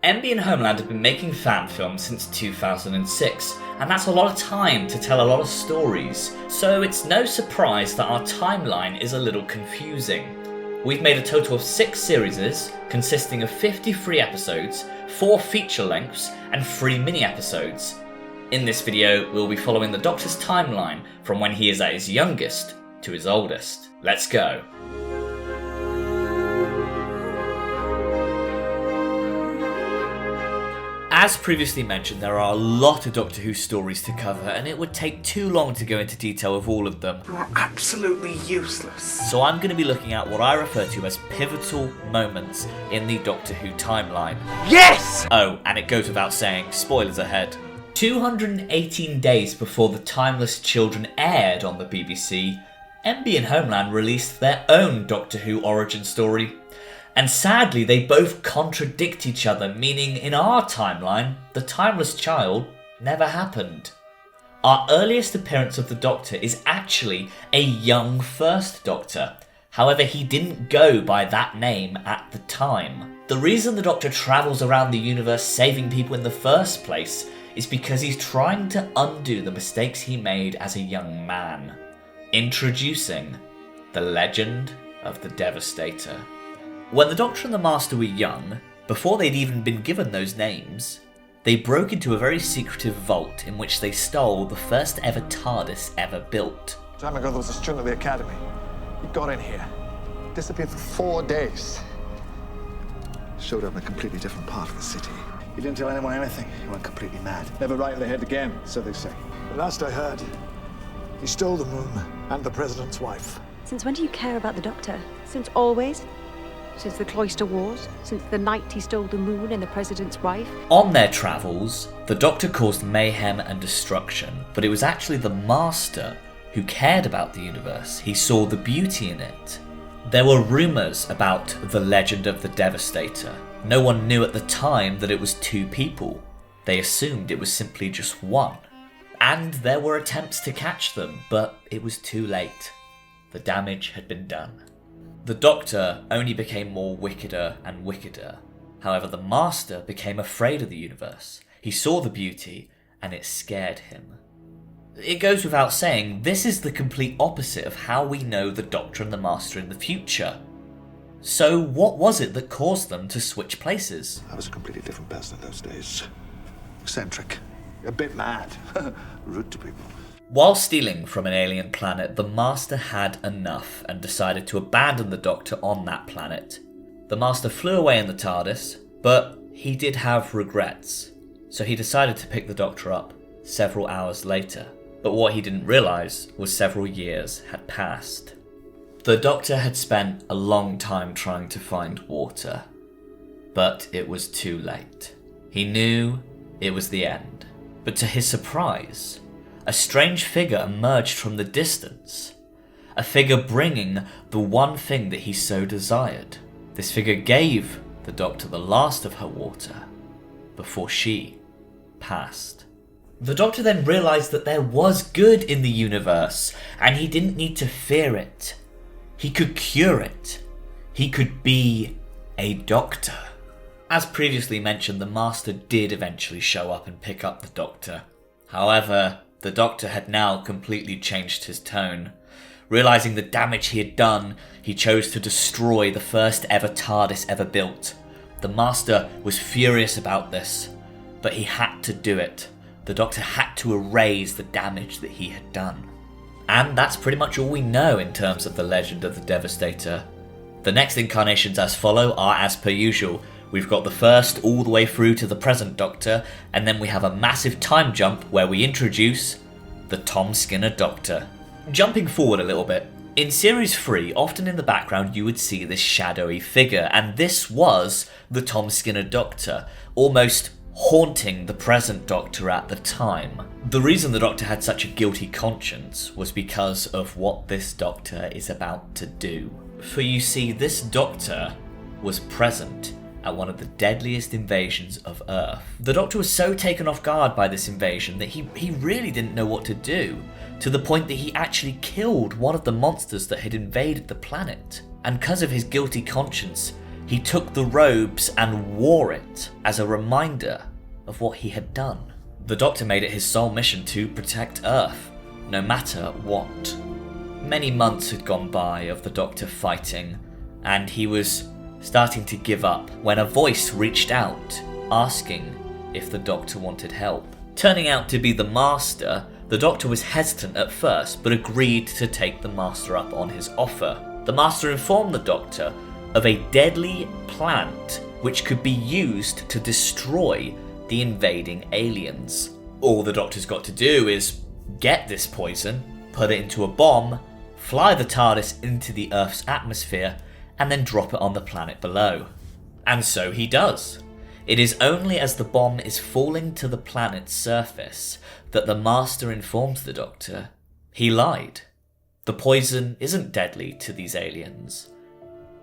MB and Homeland have been making fan films since 2006, and that's a lot of time to tell a lot of stories, so it's no surprise that our timeline is a little confusing. We've made a total of 6 series, consisting of 53 episodes, 4 feature lengths, and 3 mini-episodes. In this video, we'll be following the Doctor's timeline from when he is at his youngest to his oldest. Let's go. As previously mentioned, there are a lot of Doctor Who stories to cover, and it would take too long to go into detail of all of them. You are absolutely useless. So I'm going to be looking at what I refer to as pivotal moments in the Doctor Who timeline. Yes! Oh, and it goes without saying, spoilers ahead. 218 days before The Timeless Children aired on the BBC, MB and Homeland released their own Doctor Who origin story. And sadly, they both contradict each other, meaning in our timeline, the Timeless Child never happened. Our earliest appearance of the Doctor is actually a young First Doctor. However, he didn't go by that name at the time. The reason the Doctor travels around the universe saving people in the first place is because he's trying to undo the mistakes he made as a young man. Introducing the legend of the Devastator. When the Doctor and the Master were young, before they'd even been given those names, they broke into a very secretive vault in which they stole the first ever TARDIS ever built. Time ago, there was a student at the academy. He got in here, disappeared for 4 days. Showed up in a completely different part of the city. He didn't tell anyone anything. He went completely mad. Never right in the head again, so they say. The last I heard, he stole the moon and the president's wife. Since when do you care about the Doctor? Since always? Since the Cloister Wars? Since the night he stole the moon and the president's wife? On their travels, the Doctor caused mayhem and destruction, but it was actually the Master who cared about the universe. He saw the beauty in it. There were rumours about the legend of the Devastator. No one knew at the time that it was 2 people. They assumed it was simply just one. And there were attempts to catch them, but it was too late. The damage had been done. The Doctor only became more wickeder and wickeder. However, the Master became afraid of the universe. He saw the beauty, and it scared him. It goes without saying, this is the complete opposite of how we know the Doctor and the Master in the future. So what was it that caused them to switch places? I was a completely different person in those days. Eccentric, a bit mad, rude to people. While stealing from an alien planet, the Master had enough and decided to abandon the Doctor on that planet. The Master flew away in the TARDIS, but he did have regrets, so he decided to pick the Doctor up several hours later. But what he didn't realise was several years had passed. The Doctor had spent a long time trying to find water, but it was too late. He knew it was the end, but to his surprise, a strange figure emerged from the distance. A figure bringing the one thing that he so desired. This figure gave the Doctor the last of her water before she passed. The Doctor then realised that there was good in the universe, and he didn't need to fear it. He could cure it. He could be a doctor. As previously mentioned, the Master did eventually show up and pick up the Doctor. However, the Doctor had now completely changed his tone. Realising the damage he had done, he chose to destroy the first ever TARDIS ever built. The Master was furious about this, but he had to do it. The Doctor had to erase the damage that he had done. And that's pretty much all we know in terms of the legend of the Devastator. The next incarnations as follow are as per usual. We've got the first all the way through to the present Doctor, and then we have a massive time jump where we introduce the Tom Skinner Doctor. Jumping forward a little bit, in Series 3, often in the background you would see this shadowy figure, and this was the Tom Skinner Doctor, almost haunting the present Doctor at the time. The reason the Doctor had such a guilty conscience was because of what this Doctor is about to do. For you see, this Doctor was present at one of the deadliest invasions of Earth. The Doctor was so taken off guard by this invasion that he really didn't know what to do, to the point that he actually killed one of the monsters that had invaded the planet. And because of his guilty conscience, He took the robes and wore it as a reminder of what he had done. The Doctor made it his sole mission to protect Earth, no matter what. Many months had gone by of the Doctor fighting, and he was starting to give up when a voice reached out, asking if the Doctor wanted help. Turning out to be the Master, the Doctor was hesitant at first, but agreed to take the Master up on his offer. The Master informed the Doctor of a deadly plant which could be used to destroy the invading aliens. All the Doctor's got to do is get this poison, put it into a bomb, fly the TARDIS into the Earth's atmosphere, and then drop it on the planet below. And so he does. It is only as the bomb is falling to the planet's surface that the Master informs the Doctor he lied. The poison isn't deadly to these aliens,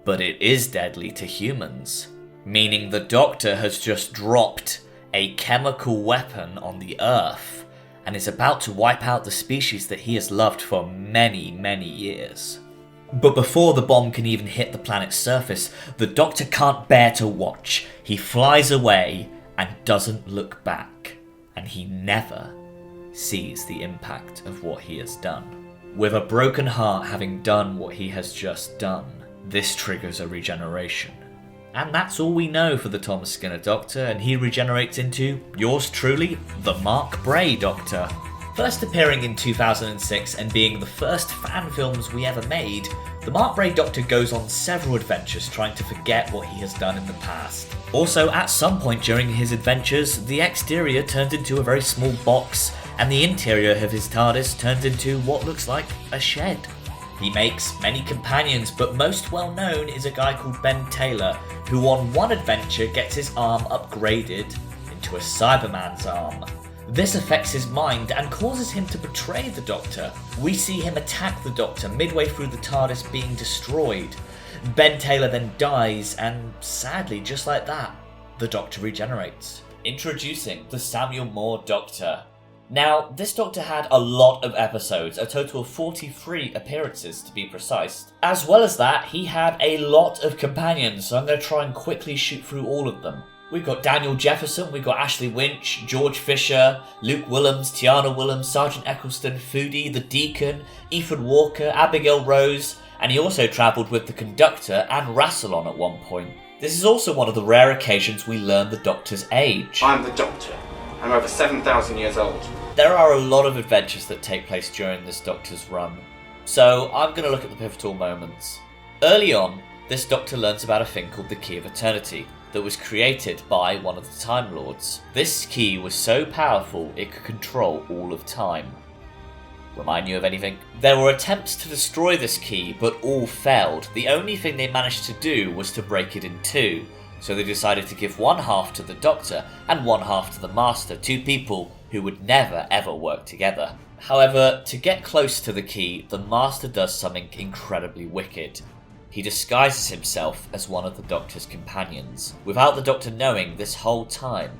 but it is deadly to humans, meaning the Doctor has just dropped a chemical weapon on the Earth and is about to wipe out the species that he has loved for many, many years. But before the bomb can even hit the planet's surface, the Doctor can't bear to watch. He flies away and doesn't look back, and he never sees the impact of what he has done. With a broken heart having done what he has just done, this triggers a regeneration. And that's all we know for the Thomas Skinner Doctor, and he regenerates into, yours truly, the Mark Bray Doctor. First appearing in 2006 and being the first fan films we ever made, the Mark Bray Doctor goes on several adventures trying to forget what he has done in the past. Also, at some point during his adventures, the exterior turns into a very small box, and the interior of his TARDIS turns into what looks like a shed. He makes many companions, but most well known is a guy called Ben Taylor, who on one adventure gets his arm upgraded into a Cyberman's arm. This affects his mind and causes him to betray the Doctor. We see him attack the Doctor midway through the TARDIS being destroyed. Ben Taylor then dies, and sadly, just like that, the Doctor regenerates. Introducing the Samuel Moore Doctor. Now, this Doctor had a lot of episodes, a total of 43 appearances to be precise. As well as that, he had a lot of companions, so I'm going to try and quickly shoot through all of them. We've got Daniel Jefferson, we've got Ashley Winch, George Fisher, Luke Willems, Tiana Willems, Sergeant Eccleston, Foodie, the Deacon, Ethan Walker, Abigail Rose, and he also travelled with the Conductor and Rassilon at one point. This is also one of the rare occasions we learn the Doctor's age. I'm the Doctor. I'm over 7,000 years old. There are a lot of adventures that take place during this Doctor's run, so I'm going to look at the pivotal moments. Early on, this Doctor learns about a thing called the Key of Eternity that was created by one of the Time Lords. This key was so powerful it could control all of time. Remind you of anything? There were attempts to destroy this key, but all failed. The only thing they managed to do was to break it in two. So they decided to give one half to the Doctor and one half to the Master, two people who would never ever work together. However, to get close to the key, the Master does something incredibly wicked. He disguises himself as one of the Doctor's companions. Without the Doctor knowing this whole time,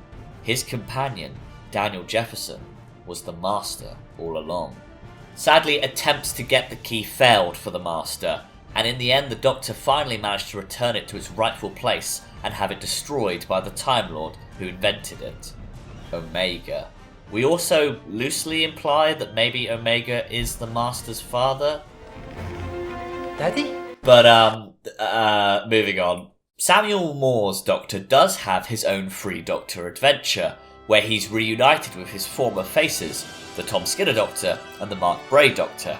his companion, Daniel Jefferson, was the Master all along. Sadly, attempts to get the key failed for the Master, and in the end the Doctor finally managed to return it to its rightful place and have it destroyed by the Time Lord who invented it, Omega. We also loosely imply that maybe Omega is the Master's father. Daddy? But, moving on. Samuel Moore's Doctor does have his own Three Doctor adventure, where he's reunited with his former faces, the Tom Skinner Doctor and the Mark Bray Doctor.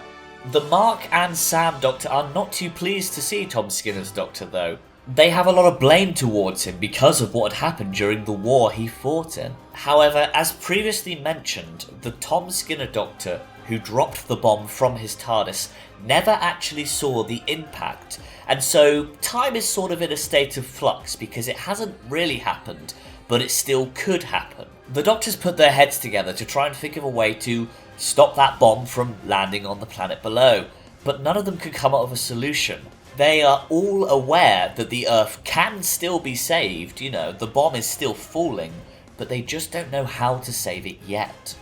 The Mark and Sam Doctor are not too pleased to see Tom Skinner's Doctor, though. They have a lot of blame towards him because of what had happened during the war he fought in. However, as previously mentioned, the Tom Skinner Doctor, who dropped the bomb from his TARDIS, never actually saw the impact, and so time is sort of in a state of flux because it hasn't really happened, but it still could happen. The Doctors put their heads together to try and think of a way to stop that bomb from landing on the planet below, but none of them could come up with a solution. They are all aware that the Earth can still be saved, the bomb is still falling, but they just don't know how to save it yet.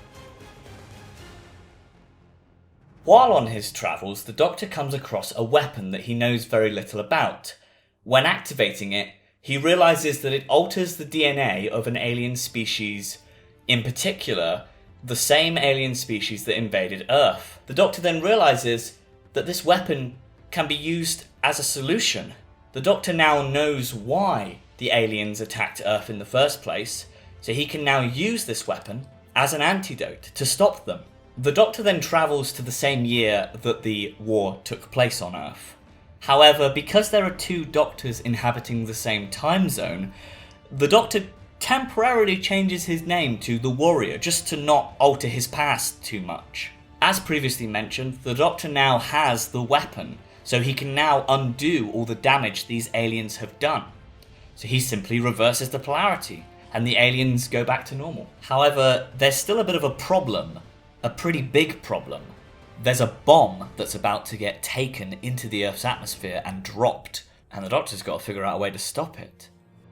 While on his travels, the Doctor comes across a weapon that he knows very little about. When activating it, he realizes that it alters the DNA of an alien species, in particular, the same alien species that invaded Earth. The Doctor then realizes that this weapon can be used as a solution. The Doctor now knows why the aliens attacked Earth in the first place, so he can now use this weapon as an antidote to stop them. The Doctor then travels to the same year that the war took place on Earth. However, because there are two Doctors inhabiting the same time zone, the Doctor temporarily changes his name to the Warrior just to not alter his past too much. As previously mentioned, the Doctor now has the weapon, so he can now undo all the damage these aliens have done. So he simply reverses the polarity, and the aliens go back to normal. However, there's still a bit of a problem, a pretty big problem. There's a bomb that's about to get taken into the Earth's atmosphere and dropped, and the Doctor's got to figure out a way to stop it.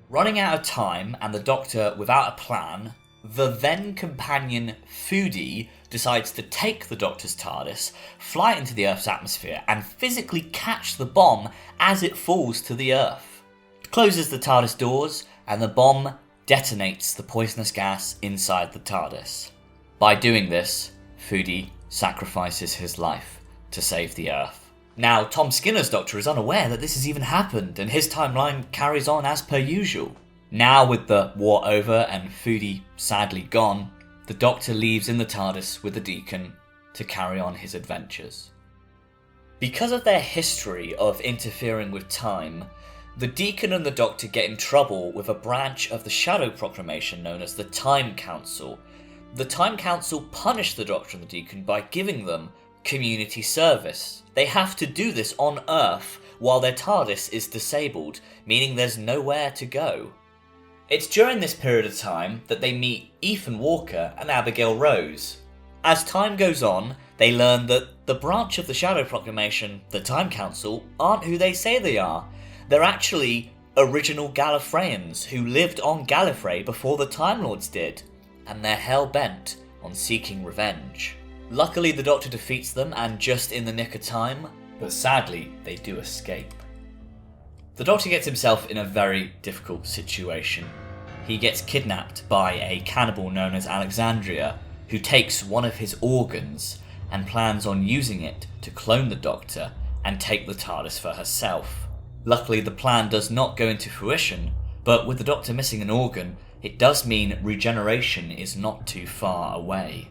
Running out of time, and the Doctor without a plan, the then companion Foodie decides to take the Doctor's TARDIS, fly into the Earth's atmosphere, and physically catch the bomb as it falls to the Earth. It closes the TARDIS doors, and the bomb detonates the poisonous gas inside the TARDIS. By doing this, Foodie sacrifices his life to save the Earth. Now, Tom Skinner's Doctor is unaware that this has even happened, and his timeline carries on as per usual. Now, with the war over and Foodie sadly gone, the Doctor leaves in the TARDIS with the Deacon to carry on his adventures. Because of their history of interfering with time, the Deacon and the Doctor get in trouble with a branch of the Shadow Proclamation known as the Time Council. The Time Council punish the Doctor and the Deacon by giving them community service. They have to do this on Earth while their TARDIS is disabled, meaning there's nowhere to go. It's during this period of time that they meet Ethan Walker and Abigail Rose. As time goes on, they learn that the branch of the Shadow Proclamation, the Time Council, aren't who they say they are. They're actually original Gallifreyans who lived on Gallifrey before the Time Lords did, and they're hell-bent on seeking revenge. Luckily, the Doctor defeats them, and just in the nick of time, but sadly, they do escape. The Doctor gets himself in a very difficult situation. He gets kidnapped by a cannibal known as Alexandria, who takes one of his organs and plans on using it to clone the Doctor and take the TARDIS for herself. Luckily, the plan does not go into fruition, but with the Doctor missing an organ, it does mean regeneration is not too far away.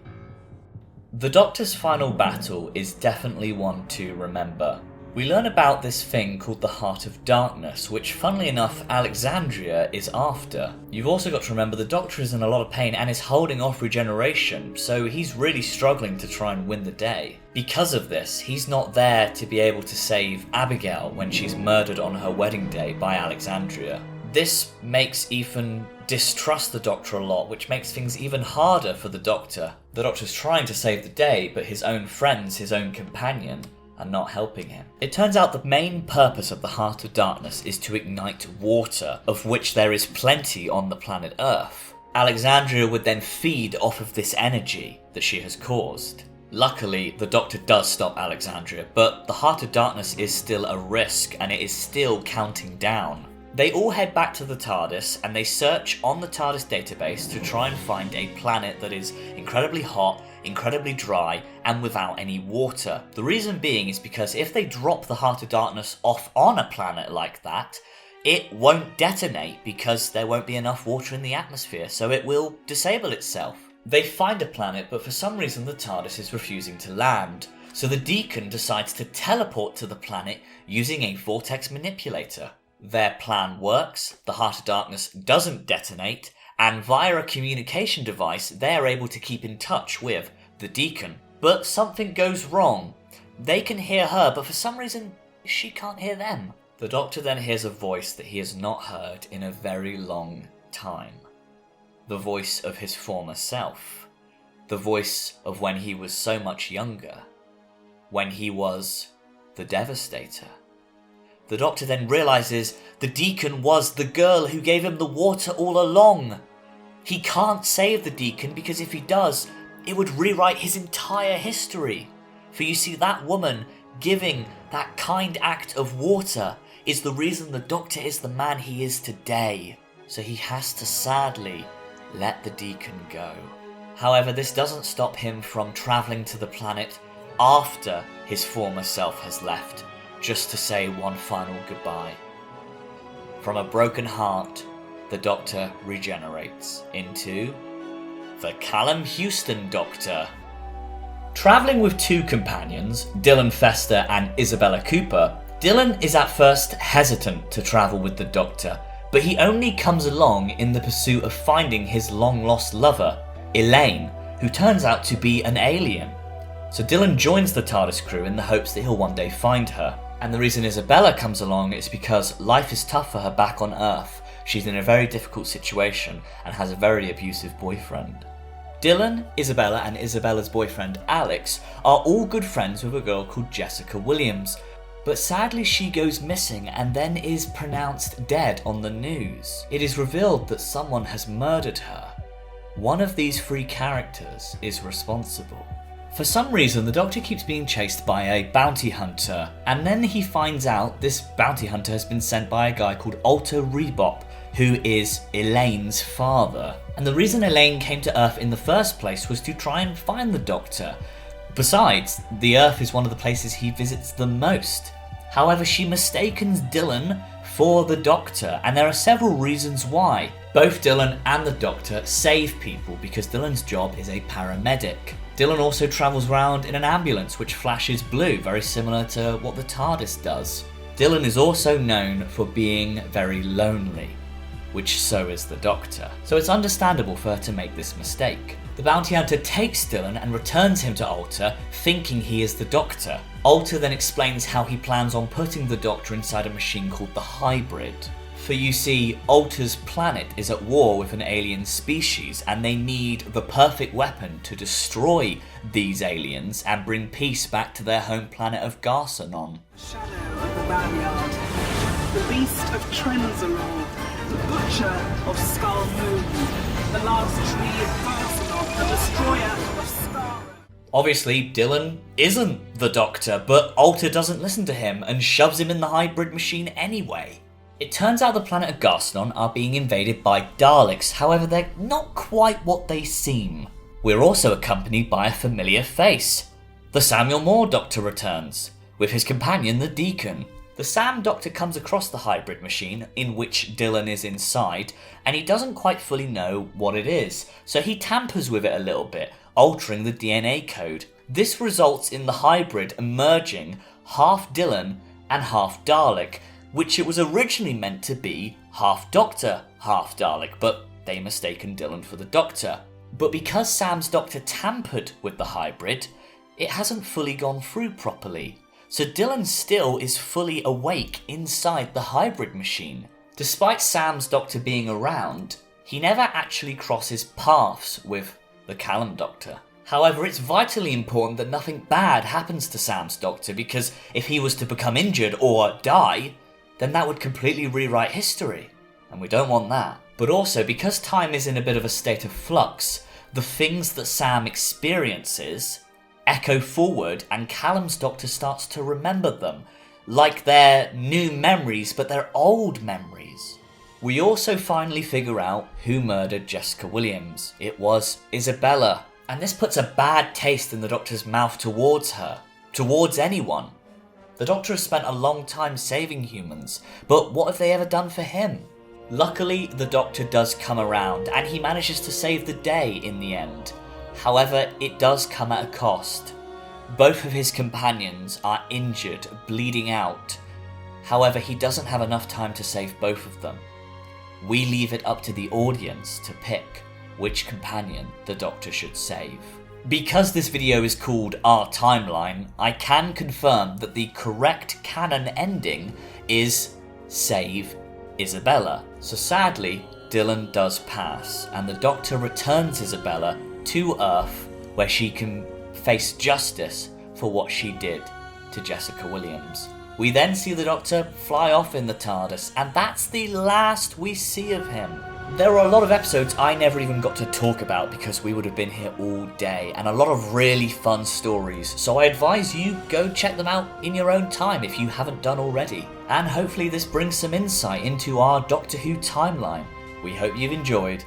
The Doctor's final battle is definitely one to remember. We learn about this thing called the Heart of Darkness, which funnily enough Alexandria is after. You've also got to remember the Doctor is in a lot of pain and is holding off regeneration, so he's really struggling to try and win the day. Because of this, he's not there to be able to save Abigail when she's murdered on her wedding day by Alexandria. This makes Ethan distrust the Doctor a lot, which makes things even harder for the Doctor. The Doctor's trying to save the day, but his own friends, his own companion, are not helping him. It turns out the main purpose of the Heart of Darkness is to ignite water, of which there is plenty on the planet Earth. Alexandria would then feed off of this energy that she has caused. Luckily, the Doctor does stop Alexandria, but the Heart of Darkness is still a risk, and it is still counting down. They all head back to the TARDIS, and they search on the TARDIS database to try and find a planet that is incredibly hot, incredibly dry, and without any water. The reason being is because if they drop the Heart of Darkness off on a planet like that, it won't detonate because there won't be enough water in the atmosphere, so it will disable itself. They find a planet, but for some reason the TARDIS is refusing to land, so the Deacon decides to teleport to the planet using a vortex manipulator. Their plan works, the Heart of Darkness doesn't detonate, and via a communication device they're able to keep in touch with the Deacon. But something goes wrong. They can hear her, but for some reason she can't hear them. The Doctor then hears a voice that he has not heard in a very long time. The voice of his former self. The voice of when he was so much younger. When he was the Devastator. The Doctor then realises the Deacon was the girl who gave him the water all along. He can't save the Deacon because if he does, it would rewrite his entire history. For you see, that woman giving that kind act of water is the reason the Doctor is the man he is today, so he has to sadly let the Deacon go. However, this doesn't stop him from travelling to the planet after his former self has left, just to say one final goodbye. From a broken heart, the Doctor regenerates into the Callum Houston Doctor. Travelling with two companions, Dylan Fester and Isabella Cooper, Dylan is at first hesitant to travel with the Doctor, but he only comes along in the pursuit of finding his long-lost lover, Elaine, who turns out to be an alien. So Dylan joins the TARDIS crew in the hopes that he'll one day find her. And the reason Isabella comes along is because life is tough for her back on Earth. She's in a very difficult situation and has a very abusive boyfriend. Dylan, Isabella and Isabella's boyfriend Alex are all good friends with a girl called Jessica Williams, but sadly she goes missing and then is pronounced dead on the news. It is revealed that someone has murdered her. One of these three characters is responsible. For some reason, the Doctor keeps being chased by a bounty hunter, and then he finds out this bounty hunter has been sent by a guy called Alter Rebop, who is Elaine's father. And the reason Elaine came to Earth in the first place was to try and find the Doctor. Besides, the Earth is one of the places he visits the most. However, she mistakes Dylan for the Doctor, and there are several reasons why. Both Dylan and the Doctor save people because Dylan's job is a paramedic. Dylan also travels around in an ambulance which flashes blue, very similar to what the TARDIS does. Dylan is also known for being very lonely, which so is the Doctor, so it's understandable for her to make this mistake. The bounty hunter takes Dylan and returns him to Alter, thinking he is the Doctor. Alter then explains how he plans on putting the Doctor inside a machine called the Hybrid. For you see, Alter's planet is at war with an alien species, and they need the perfect weapon to destroy these aliens and bring peace back to their home planet of Garsonon. Shadow of the Barnyard, the beast of Trenzalore, the butcher of Skull Moon, the last tree of Garsonon, the destroyer of Star. Obviously, Dylan isn't the Doctor, but Alter doesn't listen to him and shoves him in the hybrid machine anyway. It turns out the planet of Garsonon are being invaded by Daleks, however they're not quite what they seem. We're also accompanied by a familiar face. The Samuel Moore Doctor returns, with his companion the Deacon. The Sam Doctor comes across the hybrid machine, in which Dylan is inside, and he doesn't quite fully know what it is, so he tampers with it a little bit, altering the DNA code. This results in the hybrid emerging half Dylan and half Dalek, which it was originally meant to be half Doctor, half Dalek, but they mistaken Dylan for the Doctor. But because Sam's Doctor tampered with the hybrid, it hasn't fully gone through properly. So Dylan still is fully awake inside the hybrid machine. Despite Sam's Doctor being around, he never actually crosses paths with the Callum Doctor. However, it's vitally important that nothing bad happens to Sam's Doctor, because if he was to become injured or die, then that would completely rewrite history, and we don't want that. But also, because time is in a bit of a state of flux, the things that Sam experiences echo forward, and Callum's Doctor starts to remember them, like they're new memories, but they're old memories. We also finally figure out who murdered Jessica Williams. It was Isabella, and this puts a bad taste in the Doctor's mouth towards her, towards anyone. The Doctor has spent a long time saving humans, but what have they ever done for him? Luckily, the Doctor does come around, and he manages to save the day in the end. However, it does come at a cost. Both of his companions are injured, bleeding out. However, he doesn't have enough time to save both of them. We leave it up to the audience to pick which companion the Doctor should save. Because this video is called Our Timeline, I can confirm that the correct canon ending is Save Isabella. So sadly, Dylan does pass, and the Doctor returns Isabella to Earth, where she can face justice for what she did to Jessica Williams. We then see the Doctor fly off in the TARDIS, and that's the last we see of him. There are a lot of episodes I never even got to talk about because we would have been here all day, and a lot of really fun stories, so I advise you go check them out in your own time if you haven't done already. And hopefully this brings some insight into our Doctor Who timeline. We hope you've enjoyed.